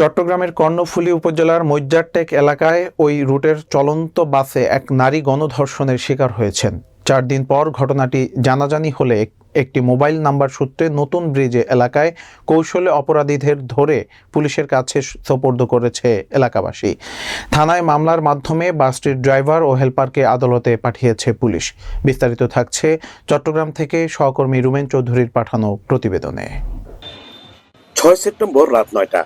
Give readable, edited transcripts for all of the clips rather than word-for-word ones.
চট্টগ্রামের কর্ণফুলী উপজেলার মৈজারটেক এলাকায় ওই রুটের চলন্ত বাসে এক নারী গণধর্ষণের শিকার হয়েছেন। 4 দিন পর ঘটনাটি জানাজানি হলে একটি মোবাইল নাম্বার সূত্রে নতুন ব্রিজ এলাকায় কৌশলে অপরাধীদের ধরে পুলিশের কাছে সোপর্দ করেছে এলাকাবাসী। থানায় মামলার মাধ্যমে বাসটির ড্রাইভার ও হেলপারকে আদালতে পাঠিয়েছে পুলিশ। বিস্তারিত থাকছে চট্টগ্রাম থেকে সহকর্মী রুমেন চৌধুরীর পাঠানো প্রতিবেদনে। 6 সেপ্টেম্বর রাত 9টা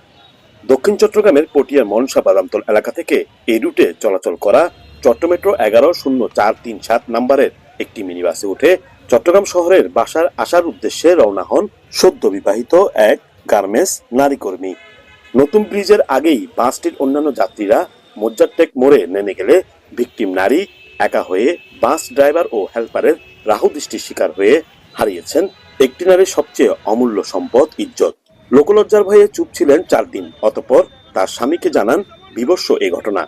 দক্ষিণ চট্টগ্রামের পটিয়ার মনসা বাদামতল এলাকা থেকে এই রুটে চলাচল করা চট্টমেট্রো 110437 নাম্বারের একটি মিনি বাসে উঠে চট্টগ্রাম শহরের বাসার আসার উদ্দেশ্যে রওনা হন সদ্য বিবাহিত এক গার্মেন্টস নারী কর্মী। নতুন ব্রিজের আগেই বাসটির অন্যান্য যাত্রীরা মজ্জারটেক মোড়ে নেমে গেলে ভিকটিম নারী একা হয়ে বাস ড্রাইভার ও হেল্পারের রাহু দৃষ্টির শিকার হয়ে হারিয়েছেন একটি নারীর সবচেয়ে অমূল্য সম্পদ ইজ্জত। লোকলজ্জার ভয়ে চুপ ছিলেন 4 দিন। অতঃপর তার স্বামীকে জানান বিভৎস এই ঘটনা।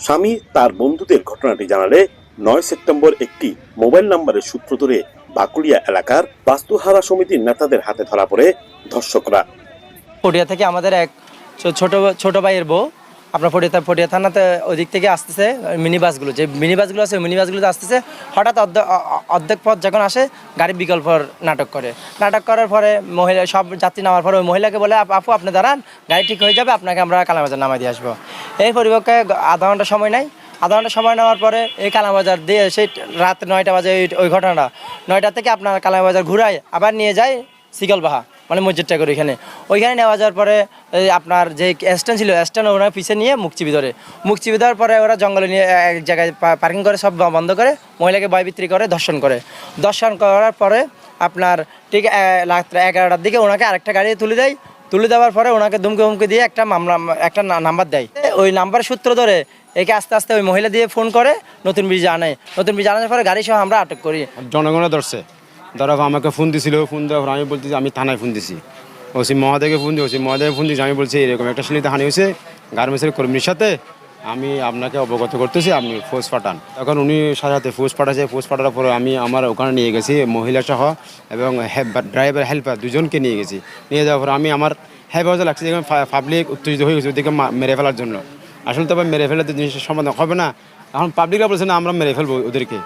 স্বামী তার বন্ধুদের ঘটনাটি জানালে 9 সেপ্টেম্বর একটি মোবাইল নাম্বারের সূত্র ধরে বাকুলিয়া এলাকার বাস্তুহারা সমিতির নেতাদের হাতে ধরা পড়ে ধর্ষকরা। পটিয়া থেকে আমাদের এক ছোট ভাইয়ের বউ আপনার পটিয়া থানাতে ওই দিক থেকে আসতেছে মিনি বাসগুলো, যে মিনি বাসগুলো আছে মিনি বাসগুলোতে আসতেছে। হঠাৎ অর্ধেক পথ যখন আসে গাড়ি বিকল্প নাটক করার পরে মহিলা সব যাত্রী নামার পরে ওই মহিলাকে বলে, আপু আপনি দাঁড়ান, গাড়ি ঠিক হয়ে যাবে, আপনাকে আমরা কালাবাজার নামাই দিয়ে আসবো। এই পরিপক্ষে আধা ঘন্টা সময় নেওয়ার পরে এই কালাবাজার দিয়ে সেই রাত 9টা বাজে ওই ঘটনাটা 9টা থেকে আপনার কালাবাজার ঘুরায় আবার নিয়ে যায় সিকলবাহা, মানে মসজিদটা করে ওইখানে নেওয়া যাওয়ার পরে আপনার যে স্ট্যান্ড ছিল স্ট্যান্ড ওরা পিছিয়ে নিয়ে মুখচিবি দেওয়ার পরে ওরা জঙ্গলে নিয়ে এক জায়গায় পার্কিং করে সব বন্ধ করে মহিলাকে ভয়বিত্রি করে ধর্ষণ করার পরে আপনার ঠিক রাত্রে 11টার দিকে ওনাকে আরেকটা গাড়ি তুলে দেওয়ার পরে ওনাকে ধুমকে দিয়ে একটা নাম্বার দেয়। ওই নাম্বার সূত্র ধরে একে আস্তে আস্তে ওই মহিলা দিয়ে ফোন করে নতুন ব্রিজ আনার পরে গাড়ি সহ আমরা আটক করি। জনগণে ধরছে, ধরো আমাকে ফোন দেওয়ার পর আমি বলতেছি আমি থানায় ফোন দিছি, ওসি মহাদেবকে ফোন দিয়েছি, আমি বলছি এরকম একটা শিলিতে হানি হয়েছে গার্মেন্টসের কর্মীর সাথে, আমি আপনাকে অবগত করতেছি, আপনি ফোর্স পাঠান। তখন উনি সাথে ফোর্স পাঠানোর পরে আমি আমার ওখানে নিয়ে গেছি মহিলা সহ এবং ড্রাইভার হেল্পার দুজনকে নিয়ে যাওয়ার পর আমি আমার হেফাজত লাগছে, যেখানে পাবলিক উত্তেজিত হয়ে গেছে ওদিকে মেরে ফেলার জন্য। আসলে তবে মেরে ফেলে তো জিনিসের সমাধান হবে না, এখন পাবলিকরা বলছে না আমরা মেরে ফেলবো ওদেরকে।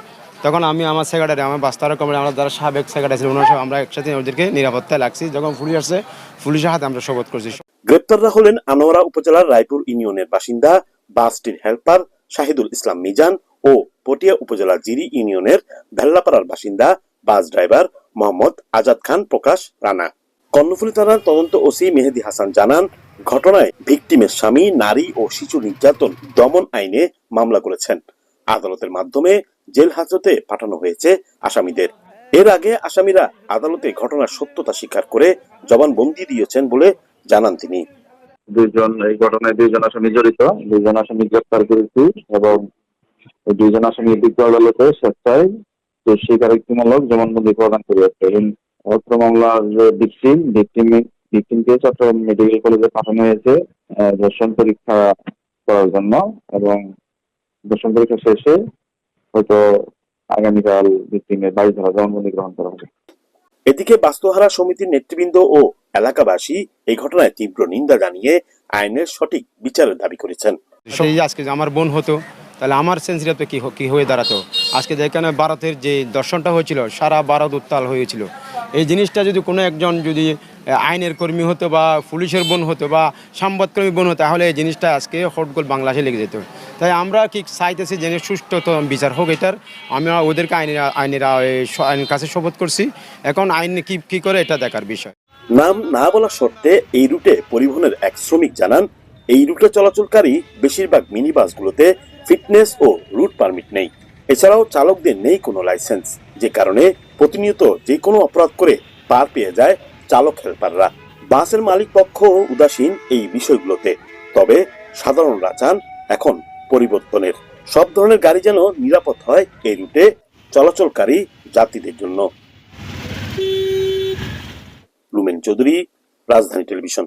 তখন আমি আমার সেক্রেটারি, আমার বাস্তারা কমিটি, আমরা যারা সাবেক সেক্রেটারি ছিল ওনার সব আমরা একসাথে ওদেরকে নিরাপত্তায় লাগছি। যখন পুলিশ আসছে পুলিশের হাতে আমরা শপথ করছি। গ্রেপ্তাররা হলেন আনোয়ারা উপজেলার রায়পুর ইউনিয়নের বাসিন্দা বাসটির হেল্পার শাহিদুল ইসলাম মিজান ও পটিয়া উপজেলার জিরি ইউনিয়নের ভেল্লাপাড়ার বাসিন্দা বাস ড্রাইভার মোহাম্মদ আজাদ খান প্রকাশ রানা। কর্ণফুলী থানার তদন্ত ওসি মেহেদি হাসান জানান, ঘটনায় ভিকটিমের স্বামী নারী ও শিশু নির্যাতন দমন আইনে মামলা করেছেন। আদালতের মাধ্যমে জেল হাজতে পাঠানো হয়েছে আসামিদের। এর আগে আসামিরা আদালতে ঘটনার সত্যতা স্বীকার করে জবানবন্দি দিয়েছেন বলে জানান তিনি। এই ঘটনায় 2 জন আসামি জড়িত, 2 জন আসামি গ্রেপ্তার করেছি এবং 2 জন আসামি বিজ্ঞ আদালতে স্বেচ্ছায় স্বীকারোক্তিমূলক জবানবন্দি প্রদান করেছে। অত্র মামলার ভিকটিমকে চট্টগ্রাম মেডিকেল কলেজে পাঠানো হয়েছে দর্শন পরীক্ষা করার জন্য এবং দর্শন পরীক্ষা শেষে হয়তো আগামীকাল ভিকটিমের 22 ধারা জবানবন্দি গ্রহণ করা হবে। এদিকে বাস্তুহারা সমিতির নেতৃবৃন্দ ও এলাকাবাসী এই ঘটনায় তীব্র নিন্দা জানিয়ে আইনের সঠিক বিচারের দাবি করেছেন। আজকে আমার বোন হতো তাহলে আমার সেন্সিটিভ কি হয়ে দাঁড়াতো। আজকে যেখানে ভারতের যে দর্শনটা হয়েছিল সারা ভারত উত্তাল হয়েছিল, এই জিনিসটা যদি কোনো একজন যদি আইনের কর্মী হতো বা পুলিশের বোন হতো বা সংবাদকর্মী বোন হতো তাহলে এই জিনিসটা আজকে হটগোল বাংলাদেশে লেগে যেত। তাই আমরা কি চাইতেছি যে সুষ্ঠু বিচার হোক এটার। আমরা ওদেরকে আইনের কাছে শপথ করছি, এখন আইন কি করে এটা দেখার বিষয়। নাম না বলা শর্তে এই রুটে পরিবহনের এক শ্রমিক জানান, এই রুটে চলাচলকারী বেশিরভাগ মিনি বাসগুলোতে ফিটনেস ও রুট পারমিট নেই। এছাড়াও চালকদের নেই কোনো লাইসেন্স, যে কারণে প্রতিনিয়ত যে কোনো অপরাধ করে পার পেয়ে যায় চালক হেল্পাররা। বাসের মালিক পক্ষ উদাসীন এই বিষয়গুলোতে। তবে সাধারণরা চান এখন পরিবর্তনের। সব ধরনের গাড়ি যেন নিরাপদ হয় এই রুটে চলাচলকারী যাত্রীদের জন্য। রুমেন চৌধুরী, রাজধানী টেলিভিশন।